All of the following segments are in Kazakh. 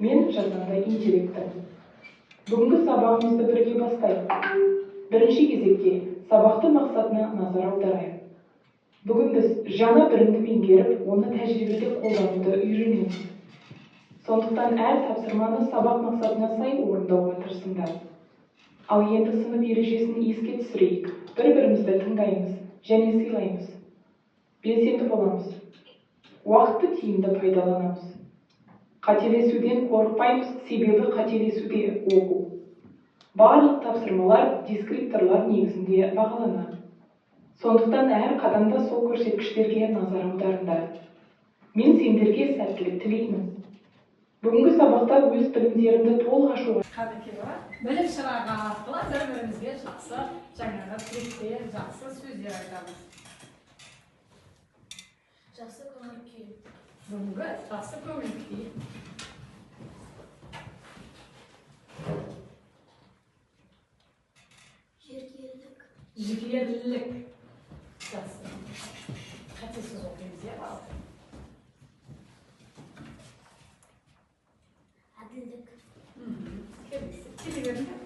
Мен жазанда интеллектім. Бүгінгі сабағымызды бірге бастайық. Бірінші кезекте сабақты мақсатына назар аударайық. Бүгін біз жаңа бірімді меңгеріп, оны тәжірибеде қолдануды үйренеміз. Сондықтан әр тапсырманы сабақ мақсатына сай орындауға тырысыңдар. Ал енді сынып ережесін еске түсірейік. Бір-бірімізді тыңдаймыз және сыйлаймыз. Белсенді боламыз. Уақытты тиімді пайдаланамыз. Қателесуден қорықпаймыз, себебі қателесуде оқу. Барлық тапсырмалар дескрипторлар негізінде бағаланады. Сондықтан әр қадамда сол көрсеткіштерге назар аударыңдар. Мен сендерге сәттілік тілеймін. Бүгінгі сабақта өз білімдеріңді толық ашуға. Білім шырағы арқылы бір-бірімізге жақсы жаңағы тілектер, жақсы сөздер айтамыз. Жақсы көңіл күй. Бүгінгі жақсы көңіл күй. Жігерлік. Жігерлік. Жақсы. Қатесіз оқимыз, иә бала? Әділдік. Келе беріңдер.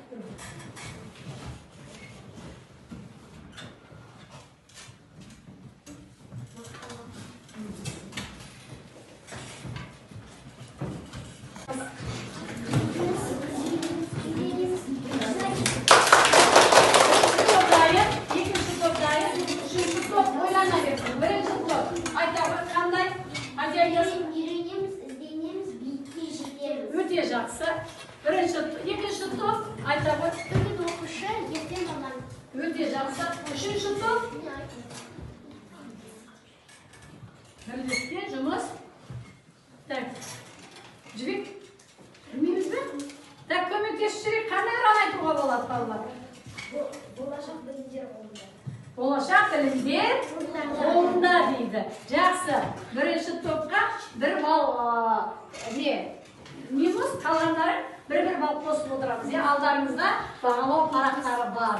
Өте жақсы. Екінші топ айтабы. Үгіт оқушы, ертең маман. Өте жақсы. Үшінші топ. Бірлескен жұмыс. Так. Жібек. Білмейміз бе? Так, көмектесіп жүрек қандай ұран айтуға болады, балалар? Болашақ білімдер қолында. Болашақ білімдер қолында дейді. Жақсы. Бірінші топқа бір бал неміз қалғандары бір-бір бал қосып отырамыз. Алдарыңызда бағалау парақтары бар.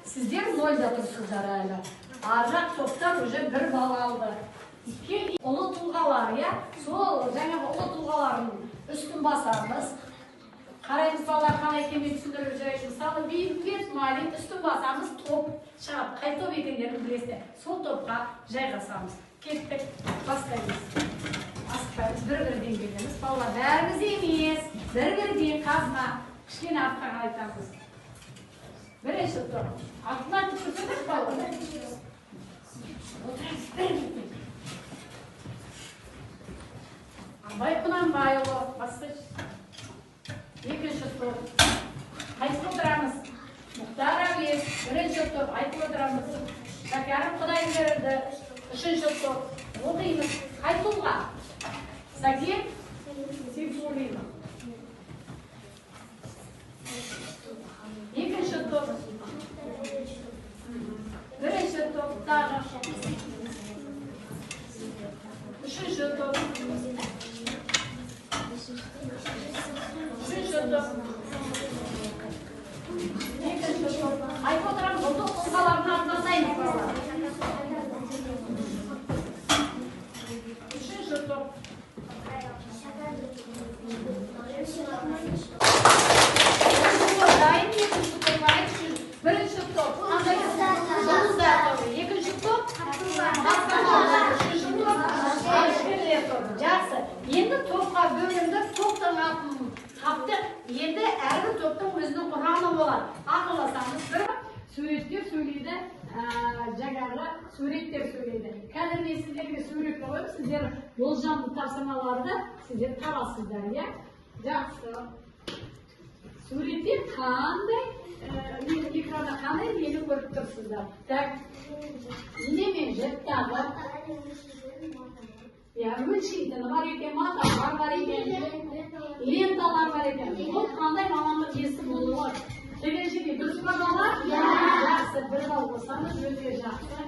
Сіздер 0-да тұрсыздар әлі. Аржақ топтан уже бір бал алды. Ұлы тұлғалар, сол жаңағы ұлы тұлғалардың үстін басамыз. Қараймыз балалар қалай екенін түсіндіріп жүрейік. Мысалы, бейімбет Малин үстін басамыз, топ шығып, қай топ екендерін білесіздер. Сол топқа жайғасамыз. Кеттік, бастаймыз. Асықпаймыз, бір-бірден келеміз. Балалар бәріміз емес, бір-бірден қазына, кішкене артқа қарайтамыз. Бірінші топ. Артынан көрсетіп балалар. Отырамыз, бір-бірден. Абай Құнанбайұлы, бастайшы. Екінші топ. Айтып отырамыз. Мұхтар Әуезов. Бірінші топ. Айтып отырамыз. Шәкәрім Құдайберді. Үшінші топ. Оқимыз. Қай тұлға? Сәкен Сейфуллин. Екінші топ. Бірінші топ. Тағы. Үшінші топ. Үшінші топ. Екінші топ. Айтып отырамыз, ұлттық тұлғалардың атын балалар. Үшінші топ. Бірінші топ. Екінші топ. Үшінші топ. Жақсы. Енді топқа бөлінді, топтың атын таптық. Енді әрбір топтың өзінің құрамы болады. Ақылдасамыз бір суреттер сөйлейді, жаңағы суреттер сөйлейді. Қазір мен сіздерге суретті қойып, сіздер болжамды тапсырмаларды сіздер табасыздар, Жақсы. Суреттер қандай, экранда қандай мені көріп тұрсыздар. Так, немен жеттағы? Өлшейтін бар екен, маталар бар екен, ленталар бар екен. Бұл қандай мамандық есі болуы? Келешекте дұрыс па балалар? Жақсы, бір бал қосамыз, өте жақсы.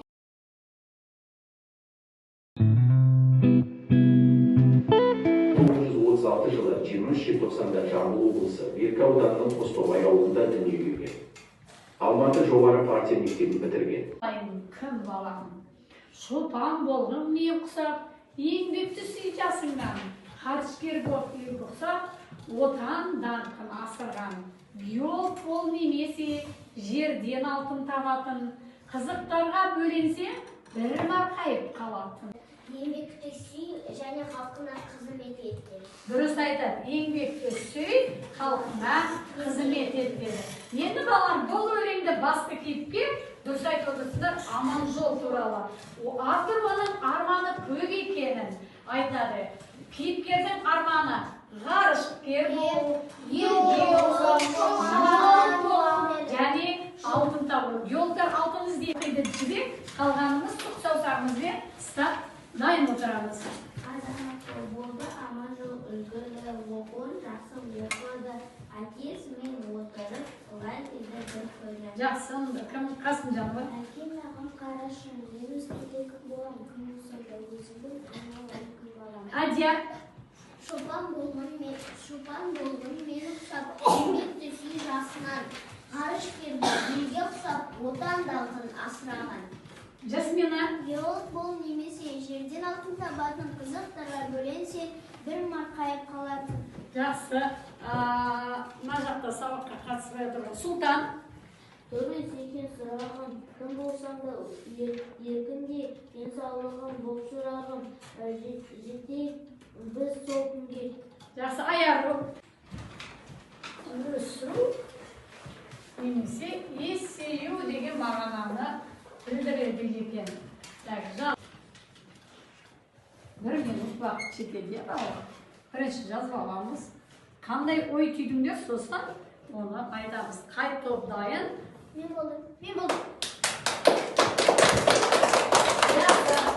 1936 жылы 23 желтоқсанда Жамбыл облысы Беркі ауданының Қостомай ауылында дүниеге келген. Алматы жоғары партия мектебін бітірген. Кім балам? Шопан болғым не құсап, еңбекті сүй жасыңнан. Қарышкер болып ұқсап, отан даңқын асырған, биолог бол немесе жерден алтын табатын, қызықтарға бөленсе бір марқайып қалатын. Еңбекті сүй және халқына қызмет етті. Дұрыс айтады, еңбекті сүй, халқына қызмет етті. Енді балам, бұл өлеңді басты кейіпкер дұрыс айтып отырсыздар, Аманжол туралы. Автор оның арманы көп екенін айтады. Кейіпкердің арманы ғарышкер болу, және алтын табу. Геологтар алтын іздейді жібек, қалғанымыз сұқ саусағымызбен ұстап дайын отырамыз. Азамат болды, Аманжол үлгілі оқуын жақсы оқыды. Әкесі мен отырып, олай дейді бір көйлі. Жақсы, кім Қасымжан бар? Әкем ағым қарашым, мен өстеде кім болам, кім болса өзімін, анау кім болам. Адия. Шопан болғын мен ұқсап, еңбекті сүй жасынан, ғарышкер елге ұқсап, отан даңқын асыраған. Жасмина. Геолог бол немесе жерден алтын табатын, қызықтарға бөленсе, бір марқайып қалатын. Жақсы. Мына жақта сабаққа қатыспай отырған Сұлтан. Дұрыс екен сұрағым, кім болсаң да еркінде, денсаулығым бол сұрағым, жетейік біз сол күнге. Жақсы. Аяру. Өсіру немесе есею деген мағынаны білдіреді екен. Бір минут уақыт жетеді, бірінші жазып аламыз. Қандай ой түйдіңдер, сосын оны айтамыз. Қай топ дайын? Мен болдым.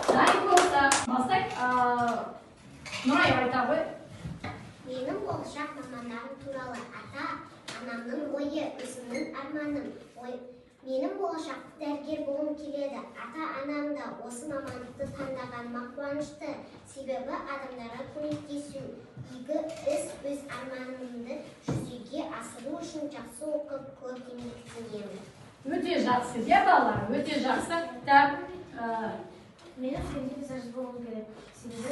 Дайын болса, бастайық. Нұрай айта ғой. Менің болашақ мамандарым туралы ата-анамның ойы, өзімнің арманым. Менің болашақты дәрігер болғым келеді. Ата-анам да осы мамандықты таңдағаныма қуанышты. Себебі адамдарға көмектесу, игі іс өз арманымды жүзеге асыру үшін жақсы оқып, көп еңбектенемін. Өте жақсы, де балалар, өте жақсы. Менің сөйлем визаж болғым келеді. Себебі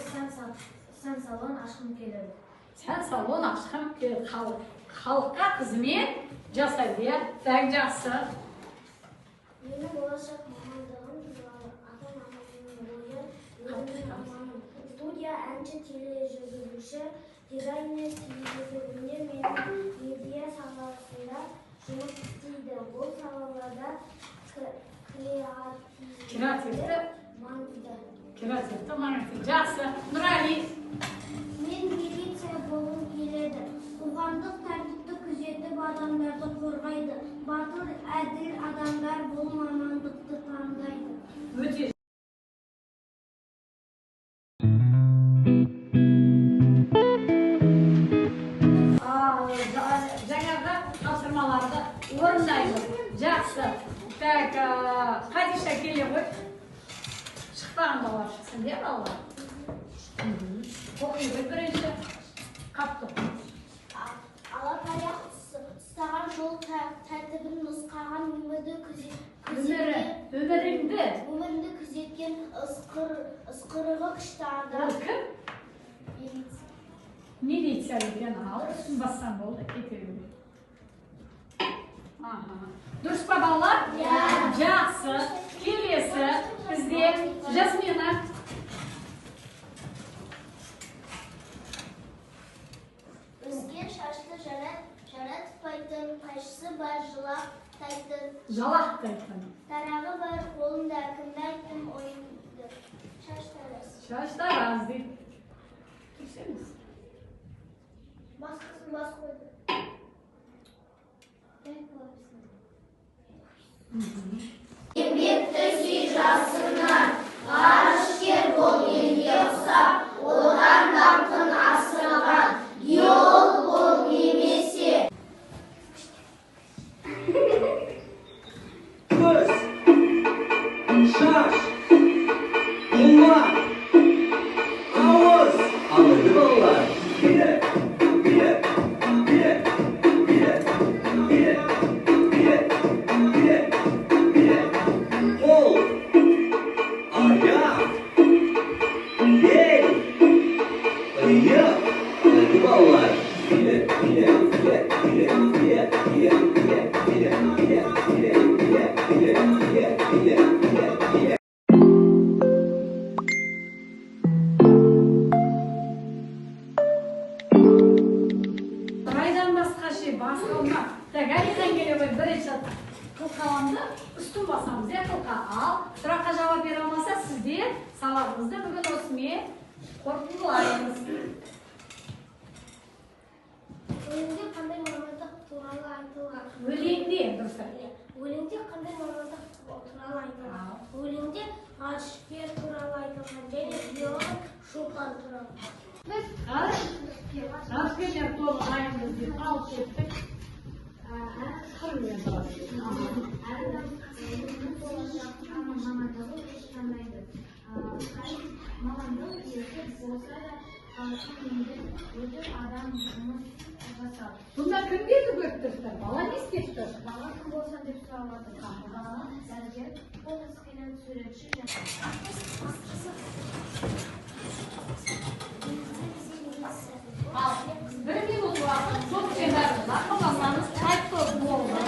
сән салон ашқым келеді. Сән салон ашқым келеді. Халыққа қызмет жасайды, тәк жақсы. Менің болашақ мамандығым туралы ата-анамның ойы, өзімнің арманым. Студия, әнші, тележүргізуші, дизайнер, телевизорінде мен медиа саласында жұмыс істейді. Бұл салаларда креативті маңызды. Жақсы. Нұрали. Мен милиция болғым келеді. Қоғамдық тәртіпті күзетіп адамдарды қорғайды. Батыл, әділ адамдар бұл мамандықты таңдайды. Өте. Жаңағы тапсырмаларды орындаймыз. Жақсы. Так, Қадиша келе ғой. Шықпаған балалар шықсын, де балалар? Оқи ғой бірінші. Қапты. Алапаяқ ұстаған жол тәртібін нұсқаған өмірді күзеткен ысқырығы күшті адам. Ол кім? Милиция екен, ал үстін бассан болды, кетеді. Дұрыс па балалар? Жақсы. Келесі бізде Жасмина. Өскен шашты жаратпайтын, қайшысы бар жылақтайтын. Жалақтайтын. Тарағы бар қолында, кімді айттым ойымды. Шаштар аз дейді. Көрсеңіз. Басқасын бас қойды. Еңбекті сүй жасынан, ғарышкер бол елге ұқсап, отан даңқын асырған, геолог бол немесе. Көз, шаш, құлақ, ауыз. Алды балалар. Қол, аяқ, бел, иық. Алды балалар. Райдан басқа şey басылма. Галидан келе қой бірінші қылқаламды үстін басамыз, қылқа ал. Сұраққа жауап бере алмаса, сіздер сабағымызды бүгін осымен қорытындылаймыз. Өлеңде қандай мамандық туралы айтылған? Өлеңде дұрыс. Өлеңде қандай мамандық туралы айтылған? Өлеңде ғарышкер туралы айтылған және биолог шолпан туралы. Біз ғарышкерлер тобы дайынбыз деп алып кеттік. Бұнда кім деді көріп тұрсыздар? Бала не істеп тұр? Бала кім болсам деп сұрап жатыр. Бала дәрігер, қоғыз қиын суретші Ал, бір минут уақыт жоқ жерлерді ақылдасаңыз айтты болды.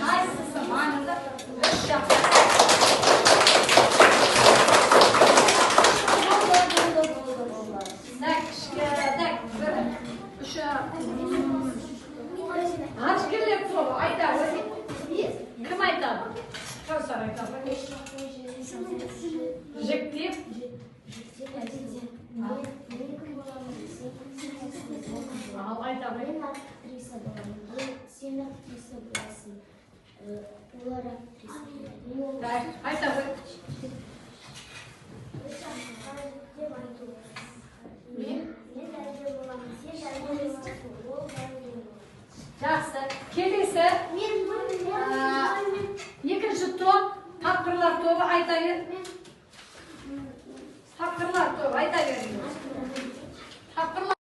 Қайсысы маңызды үш жақты. Ғарышкерлер тобы айтады. Кім айтады? Кәусар айтады. Жіктеп. Ал айтады. Мен актриса боламын. Сен актриса боласың. Олар актриса болады. Айтады. Мен дәрігер боламын. Сен дәрігер боласың. Ол дәрігер болады. Жақсы. Келесі. Екінші топ. Тапқырлар тобы айта бер. Тапқырлар тобы айта бер. Тапқырлар